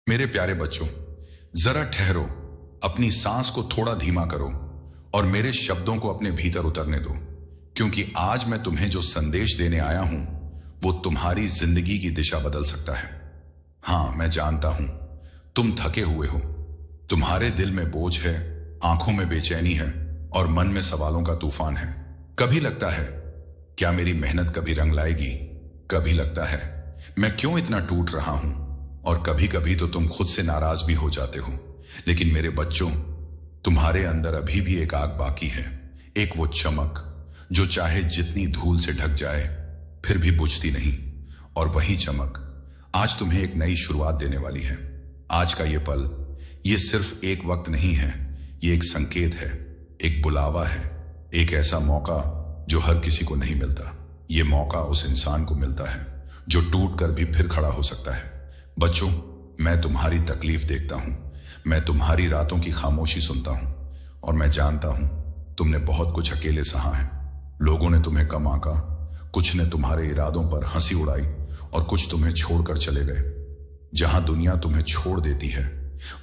मेरे प्यारे बच्चों, जरा ठहरो, अपनी सांस को थोड़ा धीमा करो और मेरे शब्दों को अपने भीतर उतरने दो, क्योंकि आज मैं तुम्हें जो संदेश देने आया हूं वो तुम्हारी जिंदगी की दिशा बदल सकता है। हाँ, मैं जानता हूं तुम थके हुए हो, तुम्हारे दिल में बोझ है, आंखों में बेचैनी है और मन में सवालों का तूफान है। कभी लगता है क्या मेरी मेहनत कभी रंग लाएगी, कभी लगता है मैं क्यों इतना टूट रहा हूं, और कभी कभी तो तुम खुद से नाराज भी हो जाते हो। लेकिन मेरे बच्चों, तुम्हारे अंदर अभी भी एक आग बाकी है, एक वो चमक जो चाहे जितनी धूल से ढक जाए फिर भी बुझती नहीं। और वही चमक आज तुम्हें एक नई शुरुआत देने वाली है। आज का ये पल, ये सिर्फ एक वक्त नहीं है, ये एक संकेत है, एक बुलावा है, एक ऐसा मौका जो हर किसी को नहीं मिलता। ये मौका उस इंसान को मिलता है जो टूट कर भी फिर खड़ा हो सकता है। बच्चों, मैं तुम्हारी तकलीफ देखता हूं, मैं तुम्हारी रातों की खामोशी सुनता हूं और मैं जानता हूं तुमने बहुत कुछ अकेले सहा है। लोगों ने तुम्हें कम आंका, कुछ ने तुम्हारे इरादों पर हंसी उड़ाई और कुछ तुम्हें छोड़कर चले गए। जहां दुनिया तुम्हें छोड़ देती है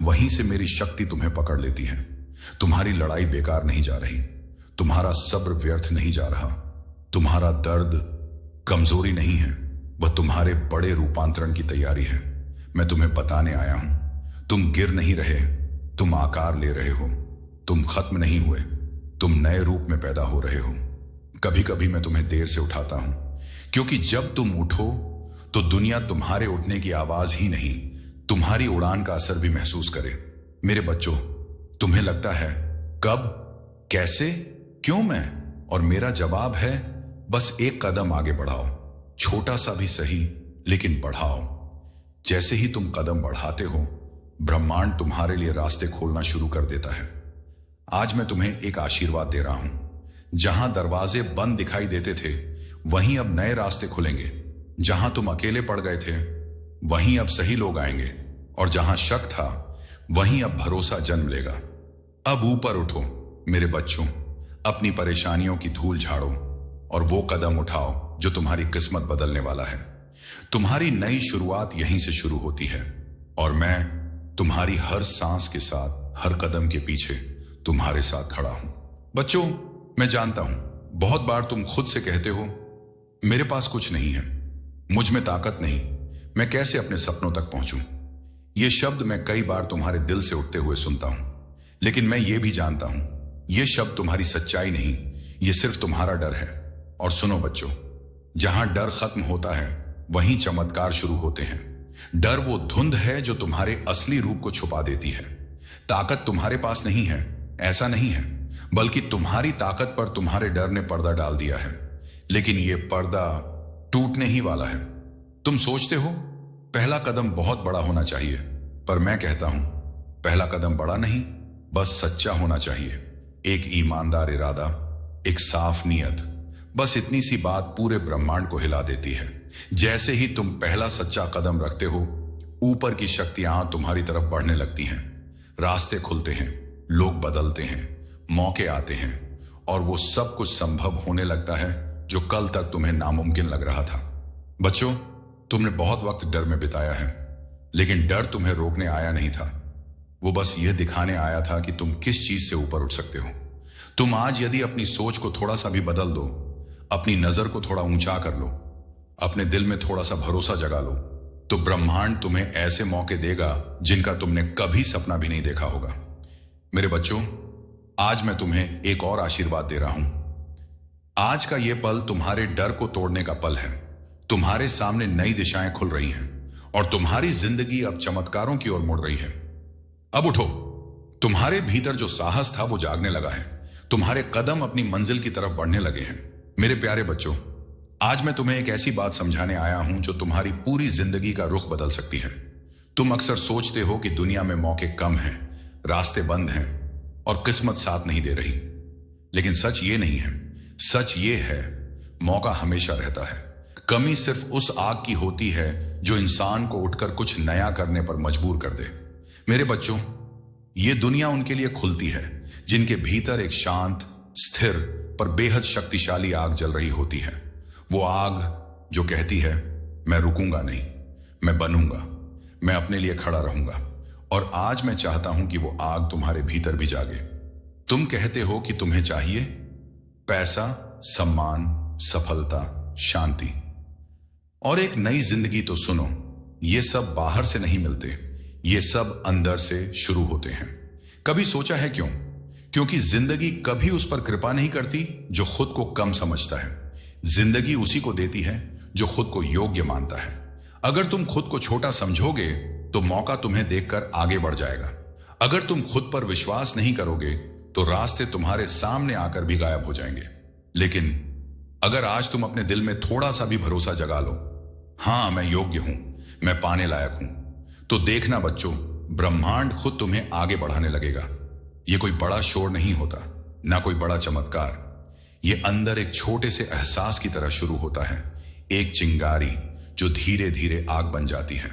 वहीं से मेरी शक्ति तुम्हें पकड़ लेती है। तुम्हारी लड़ाई बेकार नहीं जा रही, तुम्हारा सब्र व्यर्थ नहीं जा रहा, तुम्हारा दर्द कमजोरी नहीं है, वह तुम्हारे बड़े रूपांतरण की तैयारी है। मैं तुम्हें बताने आया हूं, तुम गिर नहीं रहे, तुम आकार ले रहे हो, तुम खत्म नहीं हुए, तुम नए रूप में पैदा हो रहे हो। कभी कभी मैं तुम्हें देर से उठाता हूं, क्योंकि जब तुम उठो तो दुनिया तुम्हारे उठने की आवाज ही नहीं, तुम्हारी उड़ान का असर भी महसूस करे। मेरे बच्चों, तुम्हें लगता है कब, कैसे, क्यों मैं, और मेरा जवाब है बस एक कदम आगे बढ़ाओ, छोटा सा भी सही लेकिन बढ़ाओ। जैसे ही तुम कदम बढ़ाते हो, ब्रह्मांड तुम्हारे लिए रास्ते खोलना शुरू कर देता है। आज मैं तुम्हें एक आशीर्वाद दे रहा हूं, जहां दरवाजे बंद दिखाई देते थे वहीं अब नए रास्ते खुलेंगे। जहां तुम अकेले पड़ गए थे वहीं अब सही लोग आएंगे, और जहां शक था वहीं अब भरोसा जन्म लेगा। अब ऊपर उठो मेरे बच्चों, अपनी परेशानियों की धूल झाड़ो और वो कदम उठाओ जो तुम्हारी किस्मत बदलने वाला है। तुम्हारी नई शुरुआत यहीं से शुरू होती है और मैं तुम्हारी हर सांस के साथ, हर कदम के पीछे तुम्हारे साथ खड़ा हूं। बच्चों, मैं जानता हूं बहुत बार तुम खुद से कहते हो मेरे पास कुछ नहीं है, मुझ में ताकत नहीं, मैं कैसे अपने सपनों तक पहुंचूं। ये शब्द मैं कई बार तुम्हारे दिल से उठते हुए सुनता हूं, लेकिन मैं ये भी जानता हूं ये शब्द तुम्हारी सच्चाई नहीं, ये सिर्फ तुम्हारा डर है। और सुनो बच्चों, जहां डर खत्म होता है वहीं चमत्कार शुरू होते हैं। डर वो धुंध है जो तुम्हारे असली रूप को छुपा देती है। ताकत तुम्हारे पास नहीं है, ऐसा नहीं है, बल्कि तुम्हारी ताकत पर तुम्हारे डर ने पर्दा डाल दिया है। लेकिन ये पर्दा टूटने ही वाला है। तुम सोचते हो पहला कदम बहुत बड़ा होना चाहिए, पर मैं कहता हूं पहला कदम बड़ा नहीं, बस सच्चा होना चाहिए। एक ईमानदार इरादा, एक साफ नीयत, बस इतनी सी बात पूरे ब्रह्मांड को हिला देती है। जैसे ही तुम पहला सच्चा कदम रखते हो, ऊपर की शक्तियां तुम्हारी तरफ बढ़ने लगती हैं, रास्ते खुलते हैं, लोग बदलते हैं, मौके आते हैं और वो सब कुछ संभव होने लगता है जो कल तक तुम्हें नामुमकिन लग रहा था। बच्चों, तुमने बहुत वक्त डर में बिताया है, लेकिन डर तुम्हें रोकने आया नहीं था, वो बस यह दिखाने आया था कि तुम किस चीज से ऊपर उठ सकते हो। तुम आज यदि अपनी सोच को थोड़ा सा भी बदल दो, अपनी नजर को थोड़ा ऊंचा कर लो, अपने दिल में थोड़ा सा भरोसा जगा लो, तो ब्रह्मांड तुम्हें ऐसे मौके देगा जिनका तुमने कभी सपना भी नहीं देखा होगा। मेरे बच्चों, आज मैं तुम्हें एक और आशीर्वाद दे रहा हूं। आज का यह पल तुम्हारे डर को तोड़ने का पल है। तुम्हारे सामने नई दिशाएं खुल रही हैं और तुम्हारी जिंदगी अब चमत्कारों की ओर मुड़ रही है। अब उठो, तुम्हारे भीतर जो साहस था वो जागने लगा है, तुम्हारे कदम अपनी मंजिल की तरफ बढ़ने लगे हैं। मेरे प्यारे बच्चों, आज मैं तुम्हें एक ऐसी बात समझाने आया हूं जो तुम्हारी पूरी जिंदगी का रुख बदल सकती है। तुम अक्सर सोचते हो कि दुनिया में मौके कम हैं, रास्ते बंद हैं और किस्मत साथ नहीं दे रही, लेकिन सच ये नहीं है। सच ये है, मौका हमेशा रहता है। कमी सिर्फ उस आग की होती है जो इंसान को उठकर कुछ नया करने पर मजबूर कर दे। मेरे बच्चों, ये दुनिया उनके लिए खुलती है जिनके भीतर एक शांत, स्थिर पर बेहद शक्तिशाली आग जल रही होती है। वो आग जो कहती है मैं रुकूंगा नहीं, मैं बनूंगा, मैं अपने लिए खड़ा रहूंगा और आज मैं चाहता हूं कि वो आग तुम्हारे भीतर भी जागे। तुम कहते हो कि तुम्हें चाहिए पैसा, सम्मान, सफलता, शांति और एक नई जिंदगी। तो सुनो, ये सब बाहर से नहीं मिलते, ये सब अंदर से शुरू होते हैं। कभी सोचा है क्यों? क्योंकि जिंदगी कभी उस पर कृपा नहीं करती जो खुद को कम समझता है। जिंदगी उसी को देती है जो खुद को योग्य मानता है। अगर तुम खुद को छोटा समझोगे तो मौका तुम्हें देखकर आगे बढ़ जाएगा। अगर तुम खुद पर विश्वास नहीं करोगे तो रास्ते तुम्हारे सामने आकर भी गायब हो जाएंगे। लेकिन अगर आज तुम अपने दिल में थोड़ा सा भी भरोसा जगा लो, हाँ मैं योग्य हूं, मैं पाने लायक हूं, तो देखना बच्चों, ब्रह्मांड खुद तुम्हें आगे बढ़ाने लगेगा। ये कोई बड़ा शोर नहीं होता, ना कोई बड़ा चमत्कार। ये अंदर एक छोटे से एहसास की तरह शुरू होता है, एक चिंगारी जो धीरे धीरे आग बन जाती है।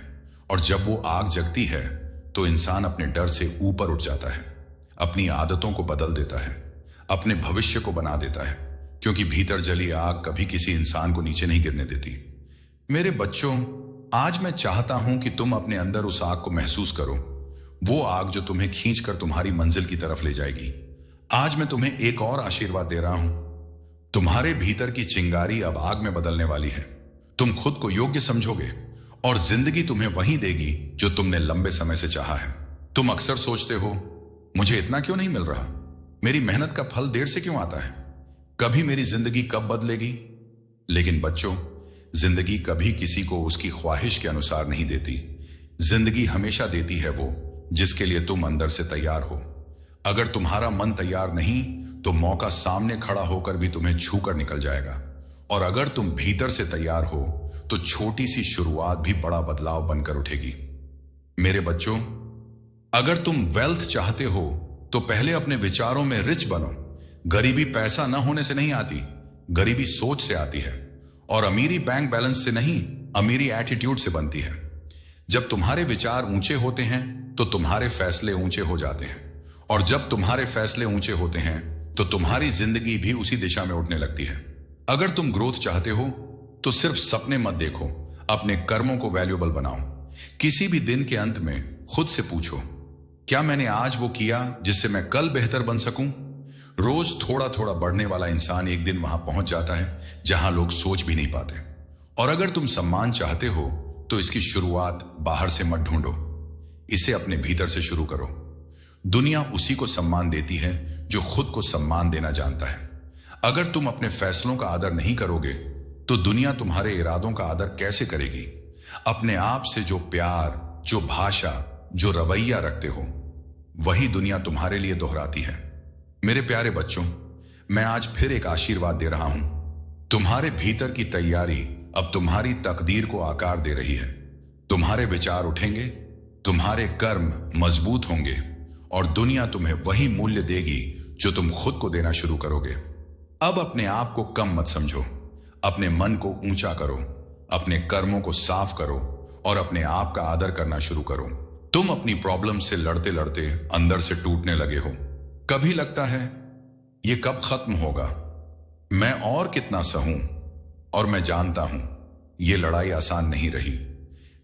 और जब वो आग जगती है तो इंसान अपने डर से ऊपर उठ जाता है, अपनी आदतों को बदल देता है, अपने भविष्य को बना देता है, क्योंकि भीतर जली आग कभी किसी इंसान को नीचे नहीं गिरने देती। मेरे बच्चों, आज मैं चाहता हूं कि तुम अपने अंदर उस आग को महसूस करो, वो आग जो तुम्हें खींचकर तुम्हारी मंजिल की तरफ ले जाएगी। आज मैं तुम्हें एक और आशीर्वाद दे रहा हूं। तुम्हारे भीतर की चिंगारी अब आग में बदलने वाली है। तुम खुद को योग्य समझोगे और जिंदगी तुम्हें वही देगी जो तुमने लंबे समय से चाहा है। तुम अक्सर सोचते हो, मुझे इतना क्यों नहीं मिल रहा, मेरी मेहनत का फल देर से क्यों आता है, कभी मेरी जिंदगी कब बदलेगी। लेकिन बच्चों, जिंदगी कभी किसी को उसकी ख्वाहिश के अनुसार नहीं देती। जिंदगी हमेशा देती है वो जिसके लिए तुम अंदर से तैयार हो। अगर तुम्हारा मन तैयार नहीं तो मौका सामने खड़ा होकर भी तुम्हें छूकर निकल जाएगा। और अगर तुम भीतर से तैयार हो तो छोटी सी शुरुआत भी बड़ा बदलाव बनकर उठेगी। मेरे बच्चों, अगर तुम वेल्थ चाहते हो तो पहले अपने विचारों में रिच बनो। गरीबी पैसा न होने से नहीं आती, गरीबी सोच से आती है। और अमीरी बैंक बैलेंस से नहीं, अमीरी एटीट्यूड से बनती है। जब तुम्हारे विचार ऊंचे होते हैं तो तुम्हारे फैसले ऊंचे हो जाते हैं, और जब तुम्हारे फैसले ऊंचे होते हैं तो तुम्हारी जिंदगी भी उसी दिशा में उठने लगती है। अगर तुम ग्रोथ चाहते हो तो सिर्फ सपने मत देखो, अपने कर्मों को वैल्यूएबल बनाओ। किसी भी दिन के अंत में खुद से पूछो, क्या मैंने आज वो किया जिससे मैं कल बेहतर बन सकूं। रोज थोड़ा थोड़ा बढ़ने वाला इंसान एक दिन वहां पहुंच जाता है जहां लोग सोच भी नहीं पाते। और अगर तुम सम्मान चाहते हो तो इसकी शुरुआत बाहर से मत ढूंढो, इसे अपने भीतर से शुरू करो। दुनिया उसी को सम्मान देती है जो खुद को सम्मान देना जानता है। अगर तुम अपने फैसलों का आदर नहीं करोगे तो दुनिया तुम्हारे इरादों का आदर कैसे करेगी। अपने आप से जो प्यार, जो भाषा, जो रवैया रखते हो, वही दुनिया तुम्हारे लिए दोहराती है। मेरे प्यारे बच्चों, मैं आज फिर एक आशीर्वाद दे रहा हूं। तुम्हारे भीतर की तैयारी अब तुम्हारी तकदीर को आकार दे रही है। तुम्हारे विचार उठेंगे, तुम्हारे कर्म मजबूत होंगे और दुनिया तुम्हें वही मूल्य देगी जो तुम खुद को देना शुरू करोगे। अब अपने आप को कम मत समझो, अपने मन को ऊंचा करो, अपने कर्मों को साफ करो और अपने आप का आदर करना शुरू करो। तुम अपनी प्रॉब्लम से लड़ते लड़ते अंदर से टूटने लगे हो। कभी लगता है ये कब खत्म होगा, मैं और कितना सहूं। और मैं जानता हूं ये लड़ाई आसान नहीं रही।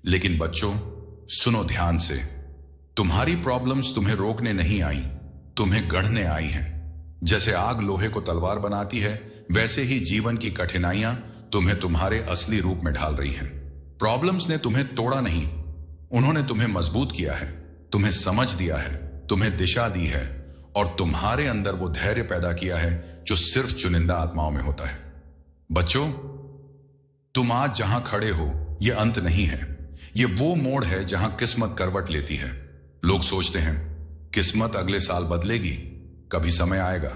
लेकिन बच्चों, सुनो ध्यान से, तुम्हारी प्रॉब्लम्स तुम्हें रोकने नहीं आई, तुम्हें गढ़ने आई हैं। जैसे आग लोहे को तलवार बनाती है, वैसे ही जीवन की कठिनाइयां तुम्हें तुम्हारे असली रूप में ढाल रही हैं। प्रॉब्लम्स ने तुम्हें तोड़ा नहीं, उन्होंने तुम्हें मजबूत किया है, तुम्हें समझ दिया है, तुम्हें दिशा दी है और तुम्हारे अंदर वो धैर्य पैदा किया है जो सिर्फ चुनिंदा आत्माओं में होता है। बच्चों, तुम आज जहां खड़े हो ये अंत नहीं है, ये वो मोड़ है जहां किस्मत करवट लेती है। लोग सोचते हैं किस्मत अगले साल बदलेगी, कभी समय आएगा,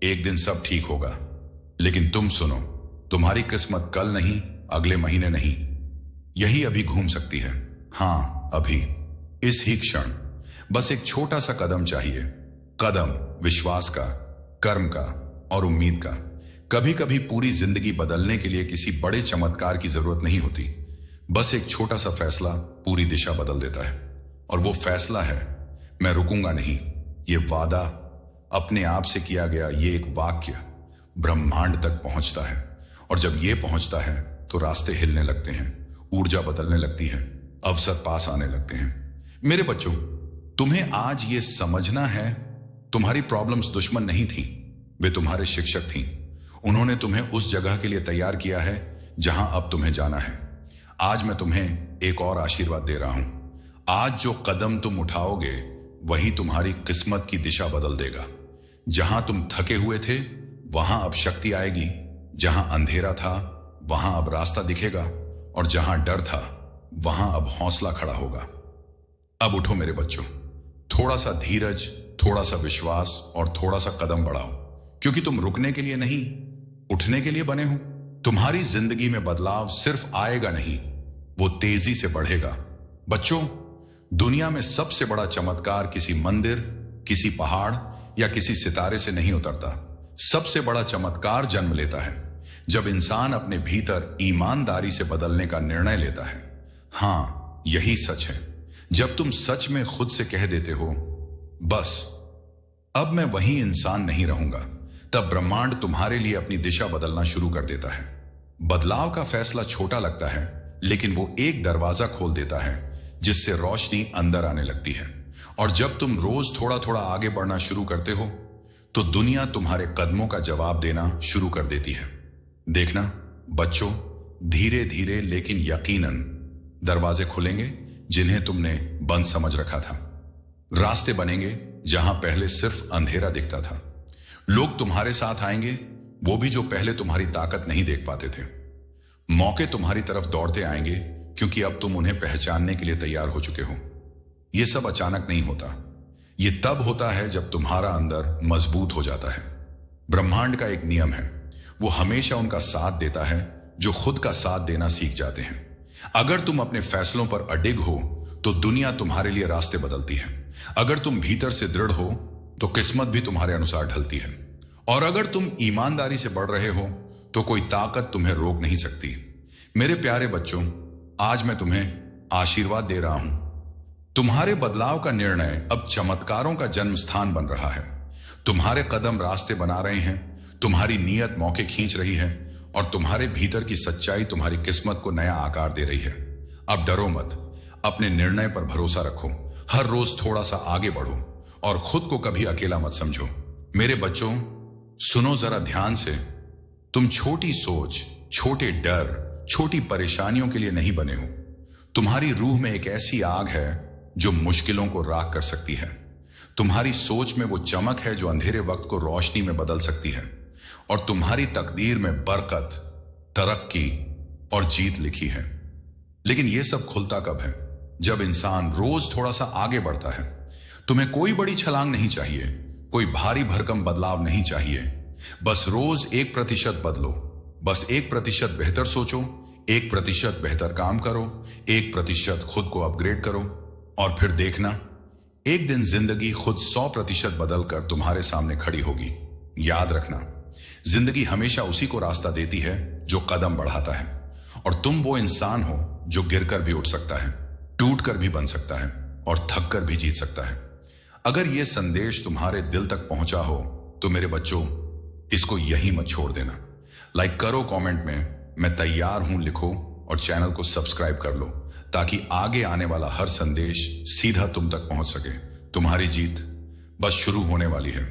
एक दिन सब ठीक होगा। लेकिन तुम सुनो, तुम्हारी किस्मत कल नहीं, अगले महीने नहीं, यही अभी घूम सकती है। हां, अभी, इस ही क्षण। बस एक छोटा सा कदम चाहिए, कदम विश्वास का, कर्म का और उम्मीद का। कभी कभी पूरी जिंदगी बदलने के लिए किसी बड़े चमत्कार की जरूरत नहीं होती, बस एक छोटा सा फैसला पूरी दिशा बदल देता है। और वो फैसला है, मैं रुकूंगा नहीं। ये वादा, अपने आप से किया गया ये एक वाक्य ब्रह्मांड तक पहुंचता है। और जब ये पहुंचता है तो रास्ते हिलने लगते हैं, ऊर्जा बदलने लगती है, अवसर पास आने लगते हैं। मेरे बच्चों, तुम्हें आज ये समझना है, तुम्हारी प्रॉब्लम्स दुश्मन नहीं थी, वे तुम्हारे शिक्षक थी। उन्होंने तुम्हें उस जगह के लिए तैयार किया है जहां अब तुम्हें जाना है। आज मैं तुम्हें एक और आशीर्वाद दे रहा हूं। आज जो कदम तुम उठाओगे वही तुम्हारी किस्मत की दिशा बदल देगा। जहां तुम थके हुए थे वहां अब शक्ति आएगी, जहां अंधेरा था वहां अब रास्ता दिखेगा, और जहां डर था वहां अब हौसला खड़ा होगा। अब उठो मेरे बच्चों, थोड़ा सा धीरज, थोड़ा सा विश्वास और थोड़ा सा कदम बढ़ाओ, क्योंकि तुम रुकने के लिए नहीं, उठने के लिए बने हो। तुम्हारी जिंदगी में बदलाव सिर्फ आएगा नहीं, वो तेजी से बढ़ेगा। बच्चों, दुनिया में सबसे बड़ा चमत्कार किसी मंदिर, किसी पहाड़ या किसी सितारे से नहीं उतरता। सबसे बड़ा चमत्कार जन्म लेता है जब इंसान अपने भीतर ईमानदारी से बदलने का निर्णय लेता है। हां, यही सच है। जब तुम सच में खुद से कह देते हो, बस अब मैं वही इंसान नहीं रहूंगा, तब ब्रह्मांड तुम्हारे लिए अपनी दिशा बदलना शुरू कर देता है। बदलाव का फैसला छोटा लगता है, लेकिन वो एक दरवाजा खोल देता है जिससे रोशनी अंदर आने लगती है। और जब तुम रोज थोड़ा थोड़ा आगे बढ़ना शुरू करते हो तो दुनिया तुम्हारे कदमों का जवाब देना शुरू कर देती है। देखना बच्चों, धीरे धीरे लेकिन यकीनन दरवाजे खुलेंगे जिन्हें तुमने बंद समझ रखा था। रास्ते बनेंगे जहां पहले सिर्फ अंधेरा दिखता था। लोग तुम्हारे साथ आएंगे, वो भी जो पहले तुम्हारी ताकत नहीं देख पाते थे। मौके तुम्हारी तरफ दौड़ते आएंगे क्योंकि अब तुम उन्हें पहचानने के लिए तैयार हो चुके हो। यह सब अचानक नहीं होता, ये तब होता है जब तुम्हारा अंदर मजबूत हो जाता है। ब्रह्मांड का एक नियम है, वो हमेशा उनका साथ देता है जो खुद का साथ देना सीख जाते हैं। अगर तुम अपने फैसलों पर अडिग हो तो दुनिया तुम्हारे लिए रास्ते बदलती है। अगर तुम भीतर से दृढ़ हो तो किस्मत भी तुम्हारे अनुसार ढलती है। और अगर तुम ईमानदारी से बढ़ रहे हो तो कोई ताकत तुम्हें रोक नहीं सकती। मेरे प्यारे बच्चों, आज मैं तुम्हें आशीर्वाद दे रहा हूं। तुम्हारे बदलाव का निर्णय अब चमत्कारों का जन्म स्थान बन रहा है। तुम्हारे कदम रास्ते बना रहे हैं, तुम्हारी नीयत मौके खींच रही है, और तुम्हारे भीतर की सच्चाई तुम्हारी किस्मत को नया आकार दे रही है। अब डरो मत, अपने निर्णय पर भरोसा रखो, हर रोज थोड़ा सा आगे बढ़ो और खुद को कभी अकेला मत समझो। मेरे बच्चों, सुनो जरा ध्यान से, तुम छोटी सोच, छोटे डर, छोटी परेशानियों के लिए नहीं बने हो। तुम्हारी रूह में एक ऐसी आग है जो मुश्किलों को राख कर सकती है। तुम्हारी सोच में वो चमक है जो अंधेरे वक्त को रोशनी में बदल सकती है। और तुम्हारी तकदीर में बरकत, तरक्की और जीत लिखी है। लेकिन यह सब खुलता कब है? जब इंसान रोज थोड़ा सा आगे बढ़ता है। तुम्हें कोई बड़ी छलांग नहीं चाहिए, कोई भारी भरकम बदलाव नहीं चाहिए। बस रोज 1% बदलो, बस 1% बेहतर सोचो, 1% बेहतर काम करो, 1% खुद को अपग्रेड करो, और फिर देखना एक दिन जिंदगी खुद 100% बदलकर तुम्हारे सामने खड़ी होगी। याद रखना, जिंदगी हमेशा उसी को रास्ता देती है जो कदम बढ़ाता है। और तुम वो इंसान हो जो गिरकर भी उठ सकता है, टूटकर भी बन सकता है और थक कर भी जीत सकता है। अगर यह संदेश तुम्हारे दिल तक पहुंचा हो तो मेरे बच्चों, इसको यहीं मत छोड़ देना। लाइक करो, कमेंट में मैं तैयार हूं लिखो, और चैनल को सब्सक्राइब कर लो ताकि आगे आने वाला हर संदेश सीधा तुम तक पहुंच सके। तुम्हारी जीत बस शुरू होने वाली है।